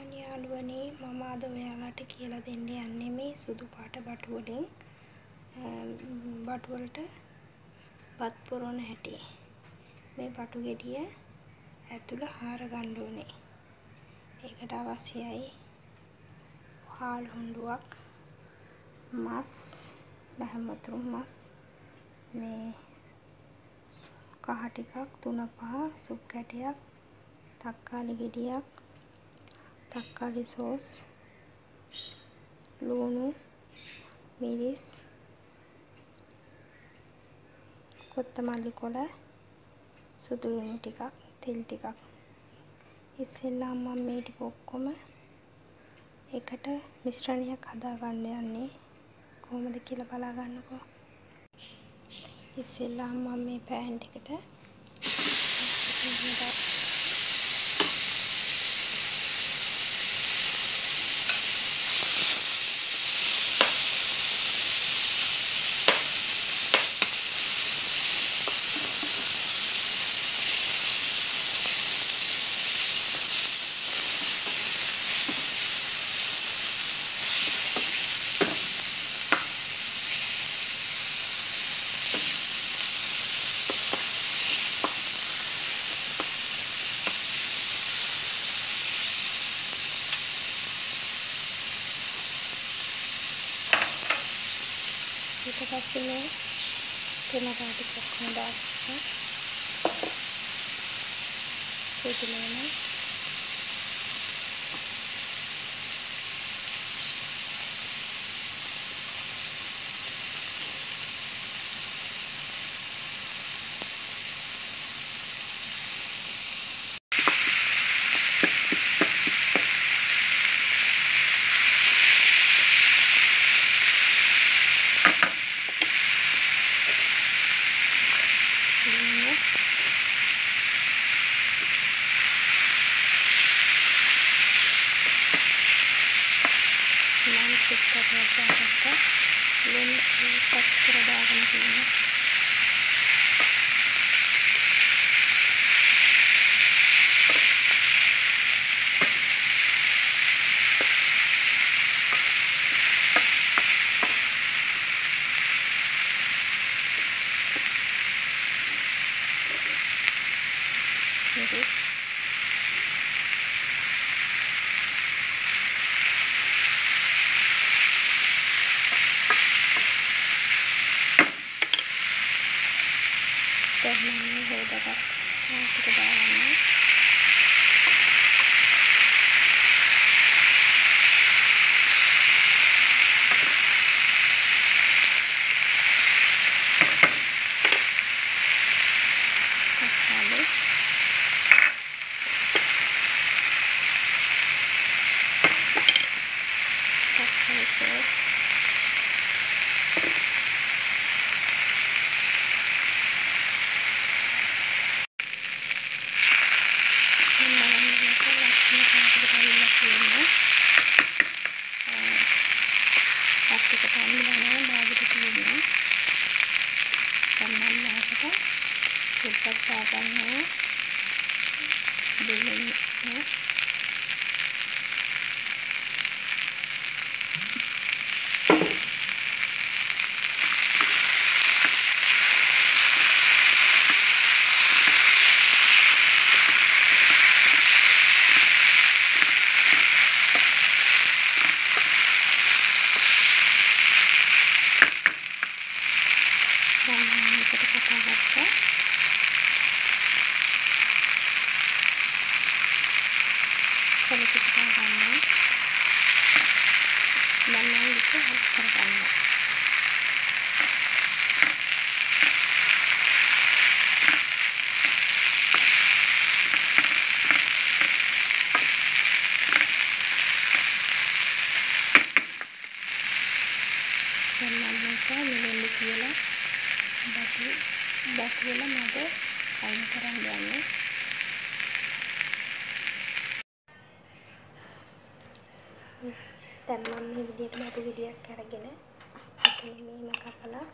ආයුබෝවන් යාළුවනේ මම අද ඔයාලට කියලා දෙන්න යන්නේ මේ සුදු පාට බටු වලින් බටු වලට පත් පුරවන හැටි. මේ බටු ගෙඩිය ඇතුළ හාර ගන්න ඕනේ. ඒකට අවශ්‍යයි හාල් හුඬුවක්, මස්, දහමතුරු මස්, මේ කහ ටිකක් 3-5, සුප් කැටයක්, තක්කාලි ගෙඩියක්, තක්කාලි සෝස්, ලුණු, මිරිස්, කොත්තමල්ලි කොළ, සුදු ලුණු ටිකක්, තෙල් ටිකක්. ඉස්සෙල්ලාම මම මේ ටික ඔක්කොම එකට මිශ්‍රණයක් හදා ගන්න යන්නේ. කොහොමද කියලා බලා ගන්නකෝ. ඉස්සෙල්ලාම මම මේ පෑන් ටිකට ඊට පස්සේ මේ ටොමැටෝ ටික ඔක්කොම දාන්න. සුදුලේන ini udah kita dalamnya. Kalau kita tangannya dan yang itu harus terbanyak. Dan mereka memiliki batu ada kain kerangkanya. දැන් මම මේ විදිහට බටු ගෙඩියක් අරගෙන මෙතන මේම කපලා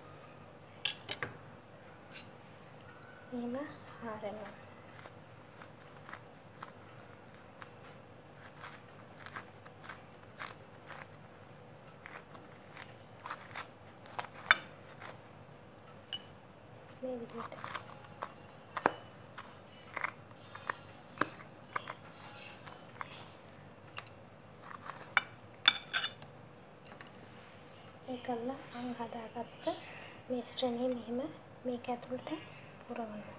මේම හාරනවා. විදියට. ඒකල්ලා මම හදාගත්ත මිශ්‍රණය මෙහෙම මේක ඇතුළට පුරවනවා.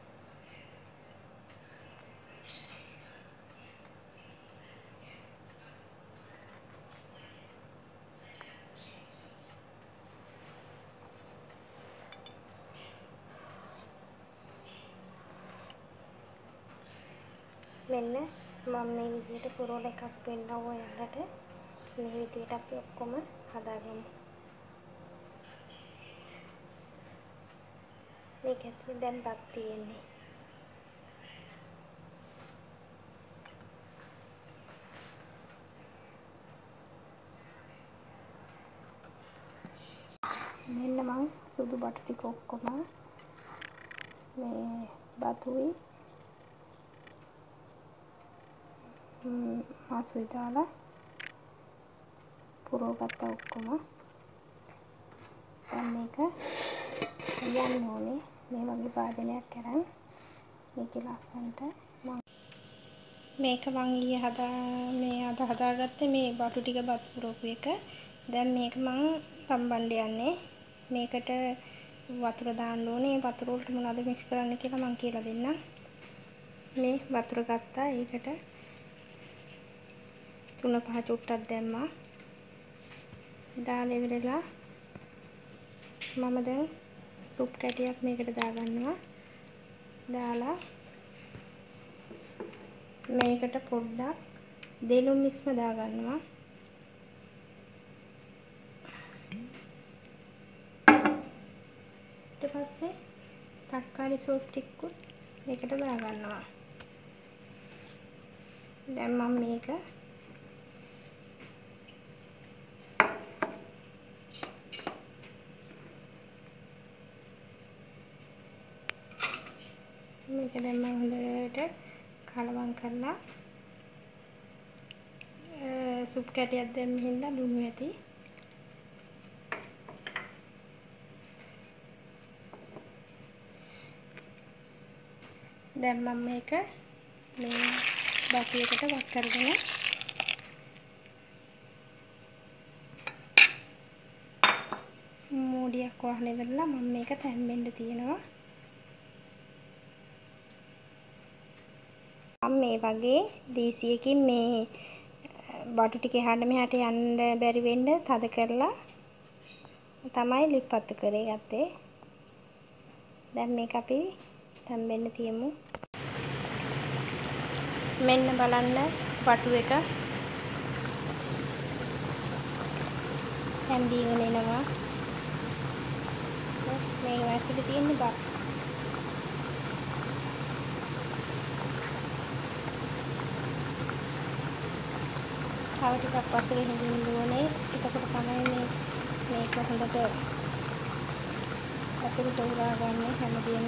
මෙන්න මම මේ විදිහට පුරවල එකක් පෙන්නව ඔයාලට. මේ විදිහට අපි ඔක්කොම හදාගමු. මේක ඇතුලේ දැන් බත් තියෙන්නේ. මෙන්න මම සුදු බටු ටික ඔක්කොම මේ බතුයි මාසුයි දාලා පුරවගත්ත ඔක්කොම. දැන් මේක යන්න ඕනේ මේ වගේ වාදනයක් කරන් මේකේ ලස්සනට මේක මං ඊයේ අද හදාගත්තේ මේ බටු ටික බත් පුරවපු එක. දැන් මේක මං තම්බන්න යන්නේ. මේකට වතුර දාන්න ඕනේ. වතුර වලට මොනවද මික්ස් කරන්න කියලා මං කියලා දෙන්නම්. මේ වතුර ගත්තා. ඒකට 3-5 චුට්ටක් දැම්මා. දාලා ඉවරලා මම දැන් සුප් කැටියක් මේකට දාගන්නවා. දාලා මේකට පොඩ්ඩක් දෙනුම් මිස්ම දාගන්නවා. ඊට පස්සේ තක්කාලි සෝස් ටිකකුත් මේකට දාගන්නවා. දැන් මම මේක දැන් මම හොඳට කලවම් කරලා සුප් කැටියක් දැම්ම හින්දා ලුණු ඇති. දැන් මම මේක මේ බතියකට වත් කරගෙන මූඩියක් වහලා ඉවරලා මම මේක තැම්බෙන්න තියනවා. මේ වගේ දීසියකින් මේ බටු ටික එහාට මෙහාට යන්න බැරි වෙන්න තද කරලා තමයි ලිප්පත්තු කරේ ගත්තේ. දැන් මේක අපි තැම්බෙන්න තියමු. මෙන්න බලන්න බටු එක තැම්බීගෙන එනවා. මේ ඇතුලේ තියෙන බත් තව ටිකක් වතුරේ හිඳින්න ඕනේ. එතකොට තමයි මේක හොඳට වතුරට උරා ගන්න හැමදේම.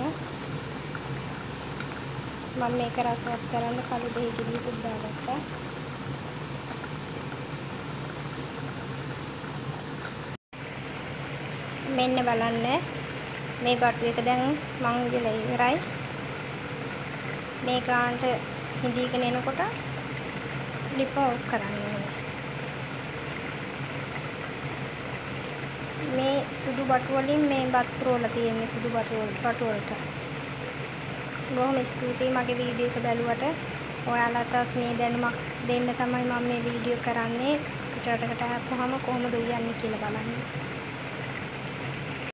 මම මේක රසවත් කරන්න කළු දෙහි කිරියකුත් දාගත්තා. මෙන්න බලන්න මේ බටු එක දැන් මං ඉදලා ඉවරයි. මේ ගානට හිඳීගෙන එනකොට ලිප ඔෆ් කරන්න ඕනේ. මේ සුදු බටු වලින් මේ බත් පුරවලා තියෙන්නේ සුදු බටු වලට. බොහොම ස්තුතියි මගේ වීඩියෝ එක බැලුවට. ඔයාලටත් මේ දැනුමක් දෙන්න තමයි මම මේ වීඩියෝ කරන්නේ. පිටරටකට ආපුවම කොහොමද උයන්නේ කියලා බලන්න.